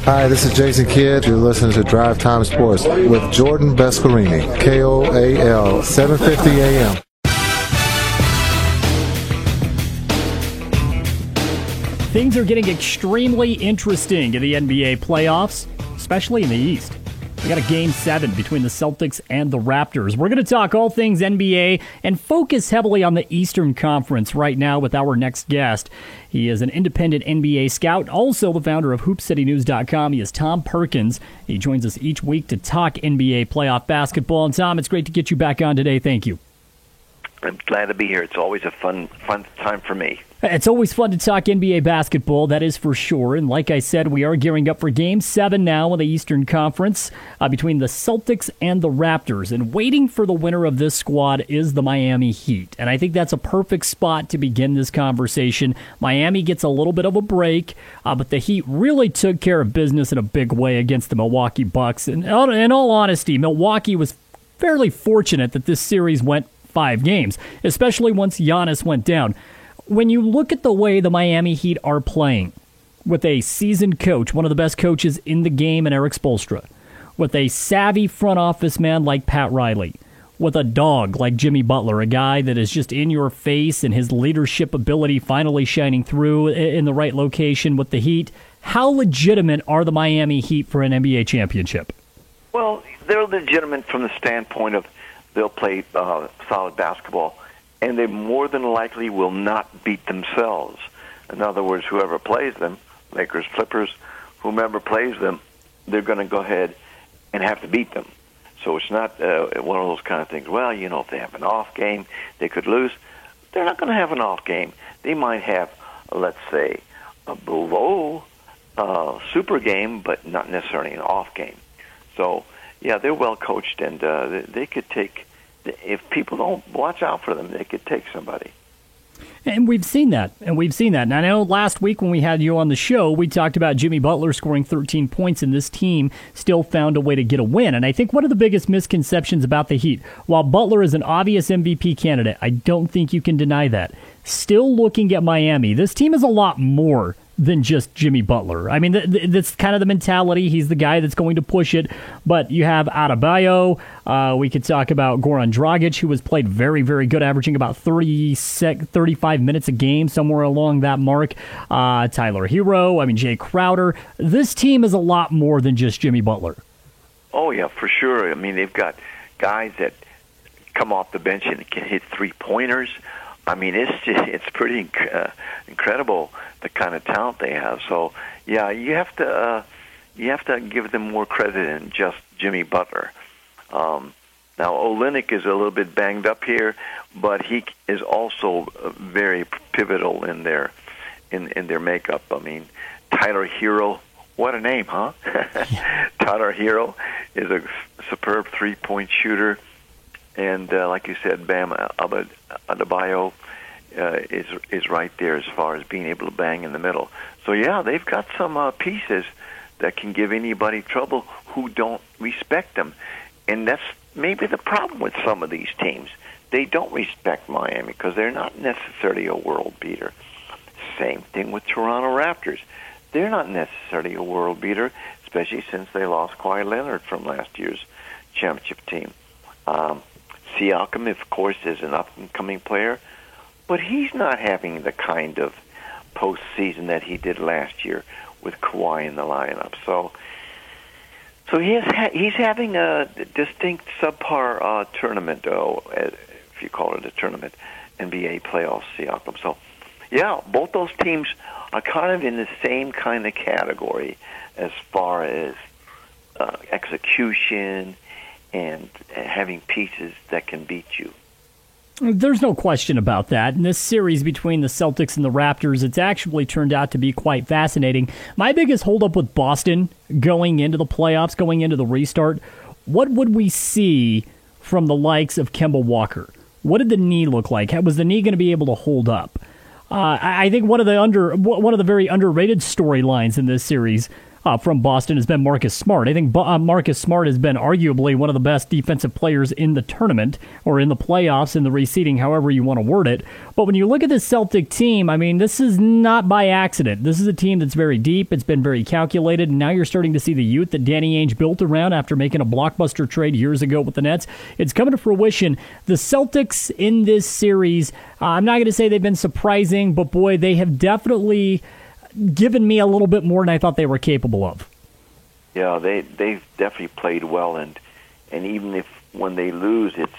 Hi, this is Jason Kidd. You're listening to Drive Time Sports with Jordan Bescarini, KOAL, 750 AM. Things are getting extremely interesting in the NBA playoffs, especially in the East. We got a Game 7 between the Celtics and the Raptors. We're going to talk all things NBA and focus heavily on the Eastern Conference right now with our next guest. He is an independent NBA scout, also the founder of HoopCityNews.com. He is Tom Perkins. He joins us each week to talk NBA playoff basketball. And Tom, it's great to get you back on today. Thank you. I'm glad to be here. It's always a fun time for me. It's always fun to talk NBA basketball, that is for sure. And like I said, we are gearing up for Game 7 now in the Eastern Conference between the Celtics and the Raptors. And waiting for the winner of this squad is the Miami Heat. And I think that's a perfect spot to begin this conversation. Miami gets a little bit of a break, but the Heat really took care of business in a big way against the Milwaukee Bucks. And in all honesty, Milwaukee was fairly fortunate that this series went 5 games, especially once Giannis went down. When you look at the way the Miami Heat are playing, with a seasoned coach, one of the best coaches in the game in Eric Spoelstra, with a savvy front office man like Pat Riley, with a dog like Jimmy Butler, a guy that is just in your face and his leadership ability finally shining through in the right location with the Heat, how legitimate are the Miami Heat for an NBA championship? Well, they're legitimate from the standpoint of they'll play solid basketball, and they more than likely will not beat themselves. In other words, whoever plays them, Lakers, Clippers, whomever plays them, they're going to go ahead and have to beat them. So it's not one of those kind of things, well, you know, if they have an off game, they could lose. They're not going to have an off game. They might have, let's say, a below super game, but not necessarily an off game. So, yeah, they're well coached, and they could take, if people don't watch out for them, they could take somebody. And we've seen that. And I know last week when we had you on the show, we talked about Jimmy Butler scoring 13 points, and this team still found a way to get a win. And I think one of the biggest misconceptions about the Heat, while Butler is an obvious MVP candidate, I don't think you can deny that. Still looking at Miami, this team is a lot more than just Jimmy Butler. I mean, that's kind of the mentality. He's the guy that's going to push it. But you have Adebayo. We could talk about Goran Dragic, who has played very, very good, averaging about 35 minutes a game, somewhere along that mark. Tyler Hero. Jay Crowder. This team is a lot more than just Jimmy Butler. Oh, yeah, for sure. I mean, they've got guys that come off the bench and can hit three-pointers. I mean, it's pretty incredible the kind of talent they have. So, yeah, you have to give them more credit than just Jimmy Butler. Now, Olynyk is a little bit banged up here, but he is also very pivotal in their makeup. I meam, Tyler Hero, what a name, huh? Tyler Hero is a superb three-point shooter. And like you said, Bam Adebayo is right there as far as being able to bang in the middle. So, yeah, they've got some pieces that can give anybody trouble who don't respect them. And that's maybe the problem with some of these teams. They don't respect Miami because they're not necessarily a world beater. Same thing with Toronto Raptors. They're not necessarily a world beater, especially since they lost Kawhi Leonard from last year's championship team. Siakam, of course, is an up-and-coming player, but he's not having the kind of postseason that he did last year with Kawhi in the lineup. So he's having a distinct subpar tournament, if you call it a tournament, NBA playoffs, Siakam. So, yeah, both those teams are kind of in the same kind of category as far as execution and having pieces that can beat you. There's no question about that. In this series between the Celtics and the Raptors, it's actually turned out to be quite fascinating. My biggest holdup with Boston going into the playoffs, going into the restart, what would we see from the likes of Kemba Walker? What did the knee look like? Was the knee going to be able to hold up? I think one of the very underrated storylines in this series from Boston has been Marcus Smart. I think Marcus Smart has been arguably one of the best defensive players in the tournament or in the playoffs, in the reseeding, however you want to word it. But when you look at this Celtic team, I mean, this is not by accident. This is a team that's very deep. It's been very calculated. And now you're starting to see the youth that Danny Ainge built around after making a blockbuster trade years ago with the Nets. It's coming to fruition. The Celtics in this series, I'm not going to say they've been surprising, but boy, they have definitely given me a little bit more than I thought they were capable of. Yeah, they've definitely played well, and even if when they lose, it's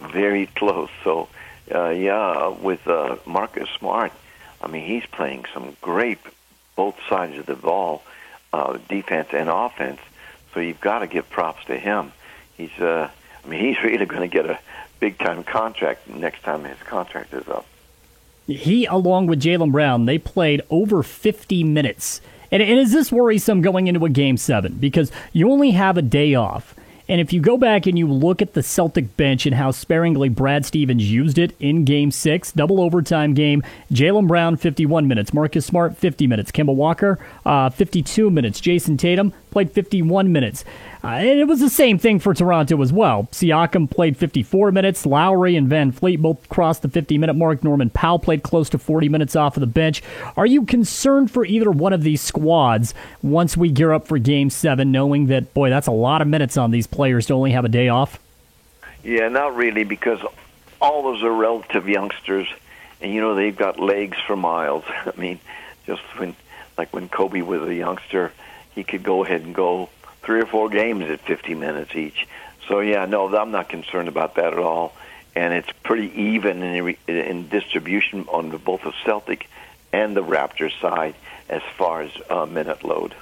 very close. So, with Marcus Smart, I mean, he's playing some great both sides of the ball, defense and offense. So you've got to give props to him. He's really going to get a big-time contract next time his contract is up. He, along with Jaylen Brown, they played over 50 minutes. And is this worrisome going into a Game 7? Because you only have a day off. And if you go back and you look at the Celtic bench and how sparingly Brad Stevens used it in Game 6, double overtime game, Jaylen Brown, 51 minutes. Marcus Smart, 50 minutes. Kemba Walker, 52 minutes. Jason Tatum played 51 minutes. And it was the same thing for Toronto as well. Siakam played 54 minutes. Lowry and Van Fleet both crossed the 50-minute mark. Norman Powell played close to 40 minutes off of the bench. Are you concerned for either one of these squads once we gear up for Game 7, knowing that, boy, that's a lot of minutes on these players to only have a day off? Yeah, not really, because all those are relative youngsters, and, they've got legs for miles. I mean, just when Kobe was a youngster, he could go ahead and go 3 or 4 games at 50 minutes each. So, I'm not concerned about that at all. And it's pretty even in distribution on both the Celtic and the Raptors side as far as minute load.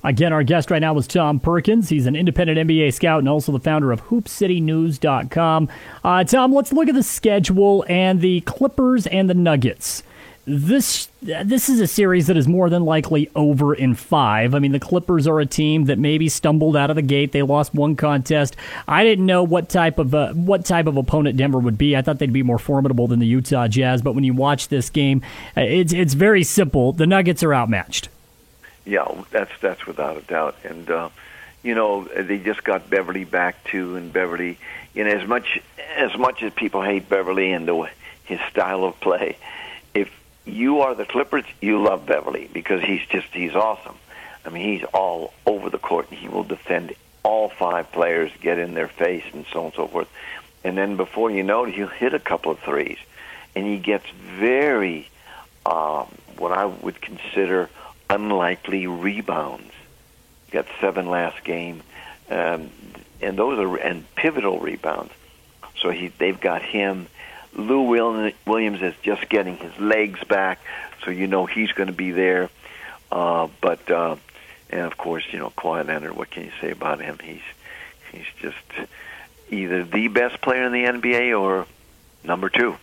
Again, our guest right now is Tom Perkins. He's an independent NBA scout and also the founder of HoopCityNews.com. Tom, let's look at the schedule and the Clippers and the Nuggets. This is a series that is more than likely over in 5. I mean, the Clippers are a team that maybe stumbled out of the gate. They lost one contest. I didn't know what type of opponent Denver would be. I thought they'd be more formidable than the Utah Jazz. But when you watch this game, it's very simple. The Nuggets are outmatched. Yeah, that's without a doubt. And they just got Beverly back too, and Beverly, as much as people hate Beverly and his style of play, if you are the Clippers, you love Beverly because he's awesome. I mean, he's all over the court. He will defend all 5 players, get in their face, and so on and so forth. And then before you know it, he'll hit a couple of threes. And he gets very, what I would consider unlikely rebounds. He got 7 last game. And those are pivotal rebounds. So they've got him. Lou Williams is just getting his legs back, so he's going to be there. And of course, Kawhi Leonard. What can you say about him? He's just either the best player in the NBA or number 2.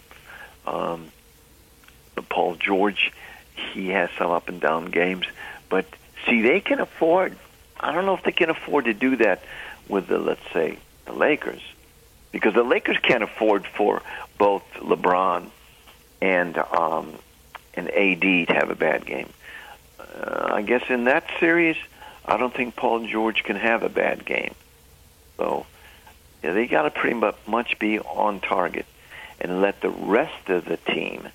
Paul George, he has some up and down games, but see, they can afford. I don't know if they can afford to do that with let's say, the Lakers. Because the Lakers can't afford for both LeBron and AD to have a bad game. I guess in that series, I don't think Paul George can have a bad game. So they got to pretty much be on target and let the rest of the team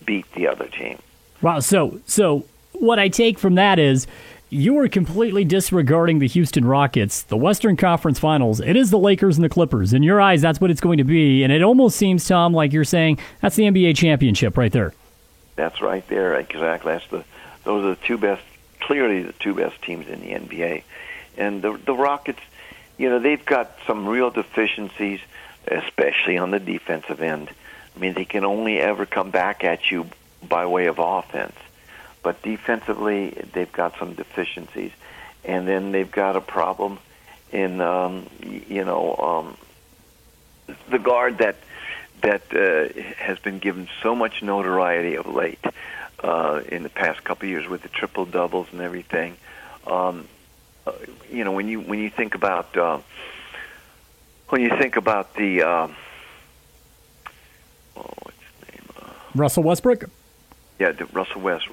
beat the other team. Wow. So what I take from that is, you are completely disregarding the Houston Rockets, the Western Conference Finals. It is the Lakers and the Clippers. In your eyes, that's what it's going to be. And it almost seems, Tom, like you're saying that's the NBA championship right there. That's right there. Exactly. Those are the 2 best, clearly the 2 best teams in the NBA. And the Rockets, they've got some real deficiencies, especially on the defensive end. I mean, they can only ever come back at you by way of offense. But defensively, they've got some deficiencies, and then they've got a problem in the guard that has been given so much notoriety of late in the past couple of years with the triple doubles and everything. When you think about the what's his name? Russell Westbrook. Yeah, Russ West.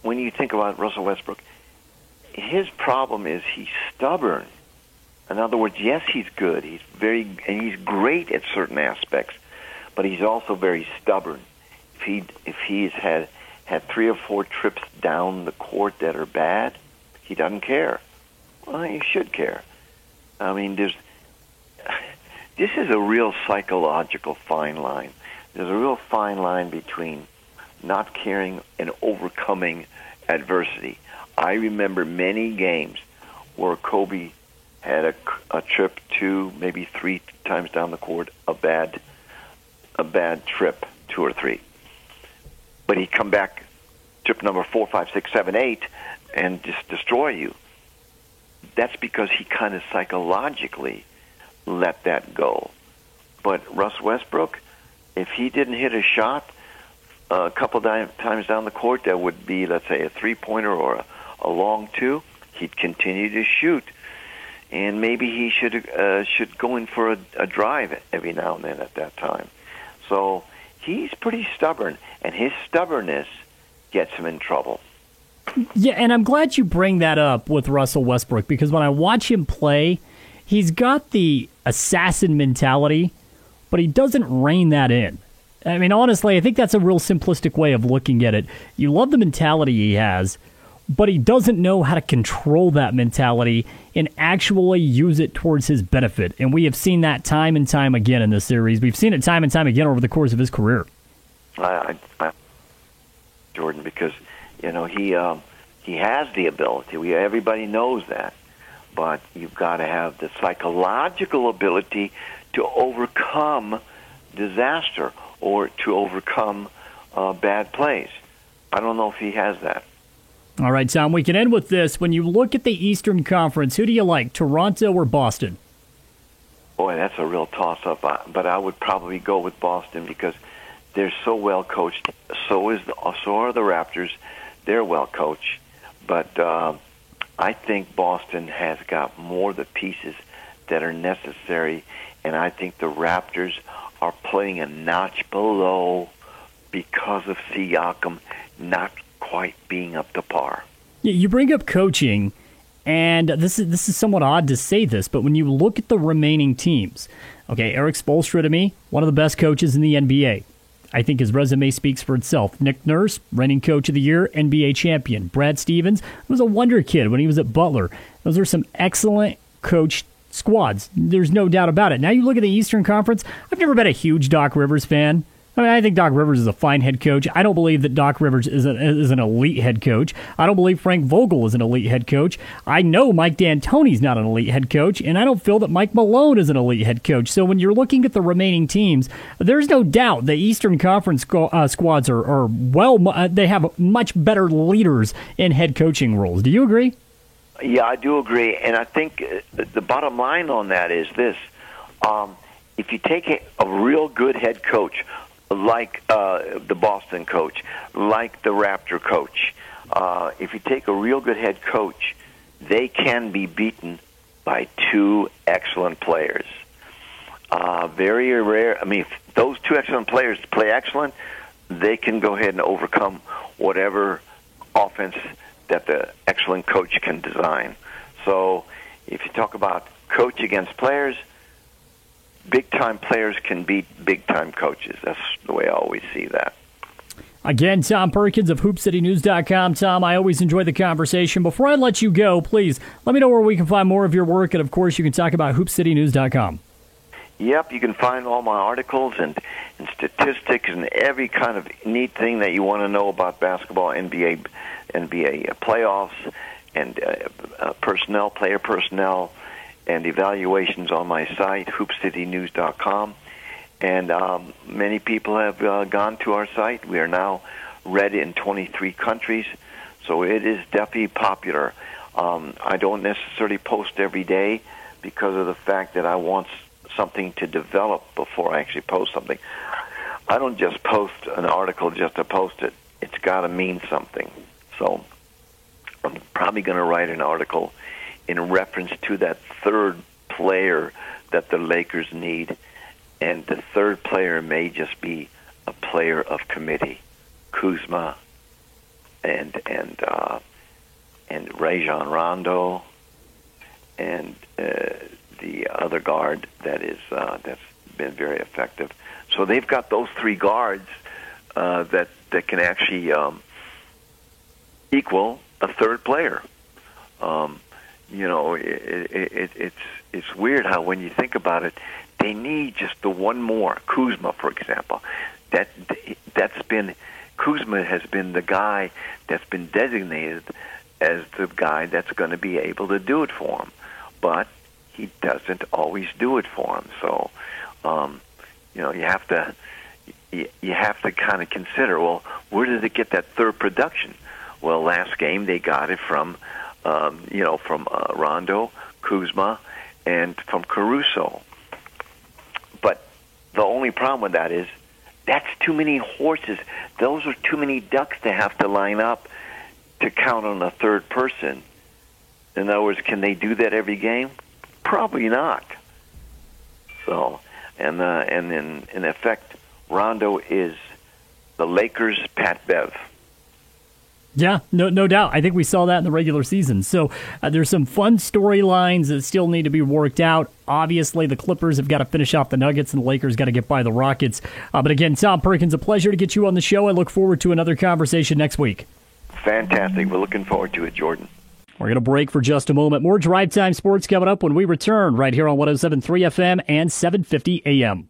when you think about Russell Westbrook, his problem is he's stubborn. In other words, yes, he's good. He's great at certain aspects, but he's also very stubborn. If he's had 3 or 4 trips down the court that are bad, he doesn't care. Well, you should care. I mean, this is a real psychological fine line. There's a real fine line between not caring and overcoming adversity. I remember many games where Kobe had a trip 2, maybe 3 times down the court, a bad trip, 2 or 3. But he'd come back trip number 4, 5, 6, 7, 8, and just destroy you. That's because he kind of psychologically let that go. But Russ Westbrook, if he didn't hit a shot a couple times down the court, that would be, let's say, a 3-pointer or a long 2, he'd continue to shoot. And maybe he should go in for a drive every now and then at that time. So he's pretty stubborn, and his stubbornness gets him in trouble. Yeah, and I'm glad you bring that up with Russell Westbrook, because when I watch him play, he's got the assassin mentality, but he doesn't rein that in. I mean, honestly, I think that's a real simplistic way of looking at it. You love the mentality he has, but he doesn't know how to control that mentality and actually use it towards his benefit. And we have seen that time and time again in this series. We've seen it time and time again over the course of his career. Jordan, because he has the ability. Everybody knows that, but you've got to have the psychological ability to overcome disaster or to overcome bad plays. I don't know if he has that. All right, Tom, we can end with this. When you look at the Eastern Conference, who do you like, Toronto or Boston? Boy, that's a real toss-up, but I would probably go with Boston because they're so well coached. So are the Raptors. They're well coached, but I think Boston has got more of the pieces that are necessary, and I think the Raptors are playing a notch below because of Siakam not quite being up to par. You bring up coaching, and this is somewhat odd to say this, but when you look at the remaining teams, okay, Eric Spoelstra to me, one of the best coaches in the NBA. I think his resume speaks for itself. Nick Nurse, reigning coach of the year, NBA champion. Brad Stevens was a wonder kid when he was at Butler. Those are some excellent coached squads. There's no doubt about it. Now you look at the Eastern Conference. I've never been a huge Doc Rivers fan. I mean, I think Doc Rivers is a fine head coach. I don't believe that Doc Rivers is an elite head coach. I don't believe Frank Vogel is an elite head coach. I know Mike D'Antoni's not an elite head coach, and I don't feel that Mike Malone is an elite head coach. So when you're looking at the remaining teams, there's no doubt the Eastern Conference squads are they have much better leaders in head coaching roles. Do you agree? Yeah, I do agree, and I think the bottom line on that is this. If you take a real good head coach, like the Boston coach, like the Raptor coach, if you take a real good head coach, they can be beaten by 2 excellent players. Very rare. I mean, if those 2 excellent players play excellent, they can go ahead and overcome whatever offense that the excellent coach can design. So if you talk about coach against players, big-time players can beat big-time coaches. That's the way I always see that. Again, Tom Perkins of HoopCityNews.com. Tom, I always enjoy the conversation. Before I let you go, please let me know where we can find more of your work. And, of course, you can talk about HoopCityNews.com. Yep, you can find all my articles and statistics and every kind of neat thing that you want to know about basketball, NBA playoffs, and player personnel, and evaluations on my site, HoopCityNews.com. And many people have gone to our site. We are now read in 23 countries, so it is definitely popular. I don't necessarily post every day because of the fact that I want something to develop before I actually post something. I don't just post an article just to post it. It's got to mean something. So I'm probably going to write an article in reference to that third player that the Lakers need, and the third player may just be a player of committee, Kuzma. and Rajon Rondo, and the other guard that's been very effective. So they've got those three guards that can actually equal a third player. It's weird how when you think about it, they need just the one more. Kuzma, for example, Kuzma has been the guy that's been designated as the guy that's going to be able to do it for him, but he doesn't always do it for him. So, you have to kind of consider, well, where did it get that third production? Well, last game they got it from Rondo, Kuzma, and from Caruso. But the only problem with that is that's too many horses. Those are too many ducks to have to line up to count on a third person. In other words, can they do that every game? Probably not. So, and in effect, Rondo is the Lakers' Pat Bev. Yeah, no doubt. I think we saw that in the regular season. So there's some fun storylines that still need to be worked out. Obviously, the Clippers have got to finish off the Nuggets, and the Lakers got to get by the Rockets. But again, Tom Perkins, a pleasure to get you on the show. I look forward to another conversation next week. Fantastic. We're looking forward to it, Jordan. We're going to break for just a moment. More Drive Time Sports coming up when we return right here on 107.3 FM and 750 AM.